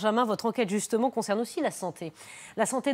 Benjamin, votre enquête justement concerne aussi la santé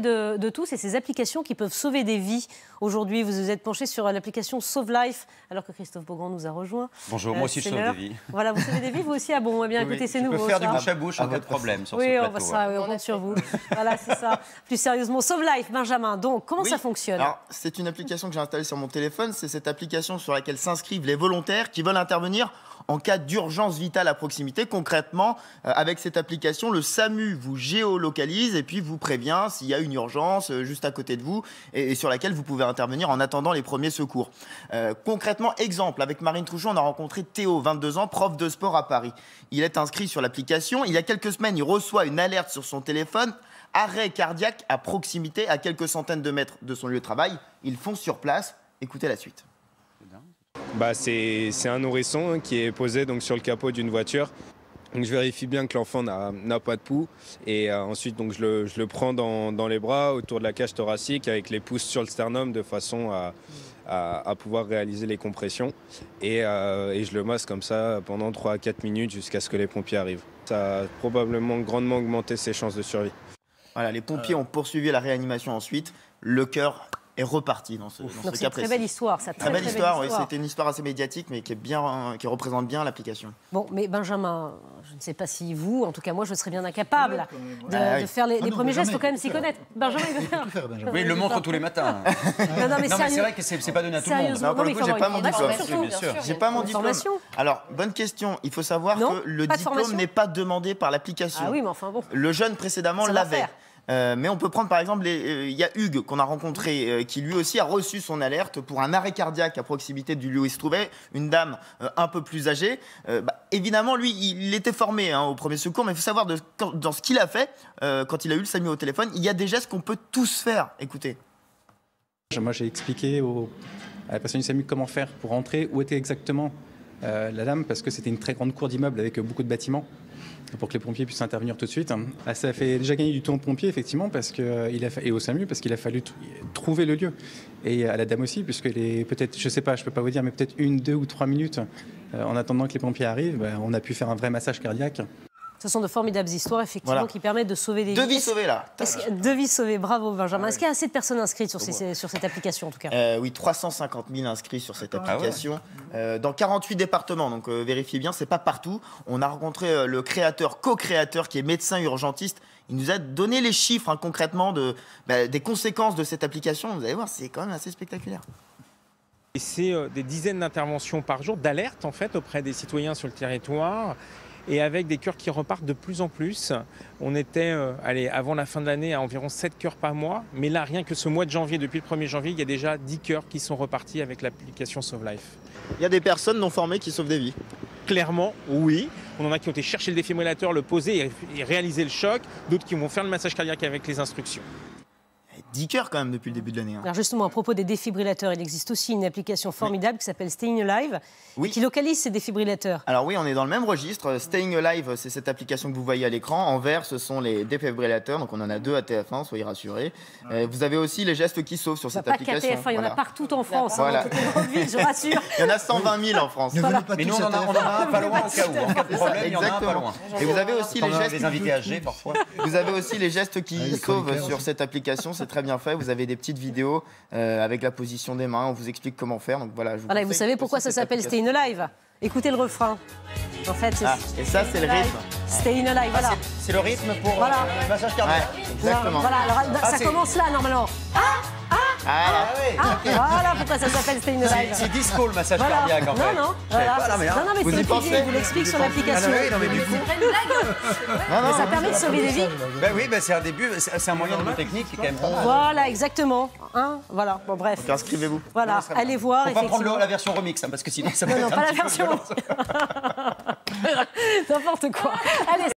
de tous et ces applications qui peuvent sauver des vies. Aujourd'hui, vous vous êtes penché sur l'application Sauve Life, alors que Christophe Beaugrand nous a rejoint. Bonjour, moi aussi je sauve des vies. Voilà, vous sauvez des vies, vous aussi. Ah bon, eh bien, écoutez, c'est nouveau. Je peux faire ça. du bouche à bouche en cas de problème sur ce plateau. plateau. On compte sur vous. Voilà, c'est ça. Plus sérieusement, Sauve Life, Benjamin. Donc, comment ça fonctionne? Alors, c'est une application que j'ai installée sur mon téléphone. C'est cette application sur laquelle s'inscrivent les volontaires qui veulent intervenir en cas d'urgence vitale à proximité. Concrètement, avec cette application, le SAMU vous géolocalise et puis vous prévient s'il y a une urgence juste à côté de vous et sur laquelle vous pouvez intervenir en attendant les premiers secours. Concrètement, exemple, avec Marine Trouchon, on a rencontré Théo, 22 ans, prof de sport à Paris. Il est inscrit sur l'application. Il y a quelques semaines, il reçoit une alerte sur son téléphone. Arrêt cardiaque à proximité, à quelques centaines de mètres de son lieu de travail. Ils fonce sur place. Écoutez la suite. C'est un nourrisson qui est posé donc, sur le capot d'une voiture. Donc, je vérifie bien que l'enfant n'a pas de pouls et ensuite donc, je le prends dans les bras autour de la cage thoracique avec les pouces sur le sternum de façon à pouvoir réaliser les compressions et je le masse comme ça pendant 3 à 4 minutes jusqu'à ce que les pompiers arrivent. Ça a probablement grandement augmenté ses chances de survie. Voilà, les pompiers ont poursuivi la réanimation ensuite. Le cœur est reparti dans ce cas précis. C'est une très belle histoire, ça. Très belle histoire, oui. C'était une histoire assez médiatique, mais qui représente bien l'application. Bon, mais Benjamin, je ne sais pas si vous, en tout cas moi, je serais bien incapable de faire les premiers gestes. Il faut quand même s'y connaître. Benjamin, il veut faire. Oui, il le montre tous les matins. Non, mais c'est vrai que c'est pas donné à tout le monde. Non, pour le coup, j'ai pas mon diplôme. J'ai pas mon diplôme. Alors, bonne question. Il faut savoir que le diplôme n'est pas demandé par l'application. Ah oui, mais enfin bon. Le jeune précédemment l'avait. Mais on peut prendre par exemple, il y a Hugues qu'on a rencontré qui lui aussi a reçu son alerte pour un arrêt cardiaque à proximité du lieu où il se trouvait, une dame un peu plus âgée. Évidemment, lui, il était formé au premier secours, mais il faut savoir dans ce qu'il a fait, quand il a eu le SAMU au téléphone, il y a des gestes qu'on peut tous faire. Écoutez. Moi, j'ai expliqué à la personne du SAMU comment faire pour rentrer, où était exactement la dame, parce que c'était une très grande cour d'immeuble avec beaucoup de bâtiments, pour que les pompiers puissent intervenir tout de suite. Ça a fait déjà gagner du temps aux pompiers, effectivement, et au SAMU, parce qu'il a fallu trouver le lieu. Et à la dame aussi, puisque peut-être, je sais pas, je peux pas vous dire, mais peut-être 1, 2 ou 3 minutes, en attendant que les pompiers arrivent, on a pu faire un vrai massage cardiaque. Ce sont de formidables histoires, effectivement, qui permettent de sauver des vies. 2 vies sauvées, là. 2 vies sauvées, bravo Benjamin. Est-ce qu'il y a assez de personnes inscrites sur cette application, en tout cas? Oui, 350 000 inscrits sur cette application, dans 48 départements, donc vérifiez bien, c'est pas partout. On a rencontré le co-créateur, qui est médecin urgentiste. Il nous a donné les chiffres, concrètement, des conséquences de cette application. Vous allez voir, c'est quand même assez spectaculaire. C'est des dizaines d'interventions par jour, d'alertes, en fait, auprès des citoyens sur le territoire. Et avec des cœurs qui repartent de plus en plus. On était, avant la fin de l'année, à environ 7 cœurs par mois. Mais là, rien que ce mois de janvier, depuis le 1er janvier, il y a déjà 10 cœurs qui sont repartis avec l'application Sauve Life. Il y a des personnes non formées qui sauvent des vies. Clairement, oui. On en a qui ont été chercher le défibrillateur, le poser et réaliser le choc. D'autres qui vont faire le massage cardiaque avec les instructions. 10 cœurs quand même depuis le début de l'année. Alors justement, à propos des défibrillateurs, il existe aussi une application formidable qui s'appelle Staying Alive, qui localise ces défibrillateurs. Alors oui, on est dans le même registre. Staying Alive, c'est cette application que vous voyez à l'écran. En vert, ce sont les défibrillateurs. Donc on en a 2 à TF1, soyez rassurés. Vous avez aussi les gestes qui sauvent sur cette application. Pas qu'à TF1, il y en a partout en France. Dans toutes les grandes villes, je rassure. Il y en a 120 000 en France. Mais nous, on en a un pas loin au cas où. En cas de problème, il y en a un pas loin. Et vous avez aussi les gestes... des invités âgés, parfois. Vous avez aussi les gestes qui sauvent sur cette application. C'est très bien fait. Vous avez des petites vidéos avec la position des mains. On vous explique comment faire. Donc voilà, et vous savez pourquoi ça s'appelle Staying Alive? Écoutez le refrain. En fait, et ça, c'est le rythme. Staying Alive, voilà. C'est le rythme pour le massage cardiaque. Exactement. Voilà, alors, ça commence là, normalement. Voilà pourquoi ça s'appelle Staying Alive. C'est disco le massage cardiaque, en fait. Non, mais vous y pensez? Je vous l'explique sur l'application. Mais du coup... Mais ça permet de sauver des vies. Oui, c'est un début, c'est un moyen de technique qui est quand même pas mal. Voilà, exactement. Voilà, bon bref. Donc inscrivez-vous. Voilà, allez voir. Faut pas prendre la version remix, parce que sinon ça peut être non, pas la version. N'importe quoi. Allez.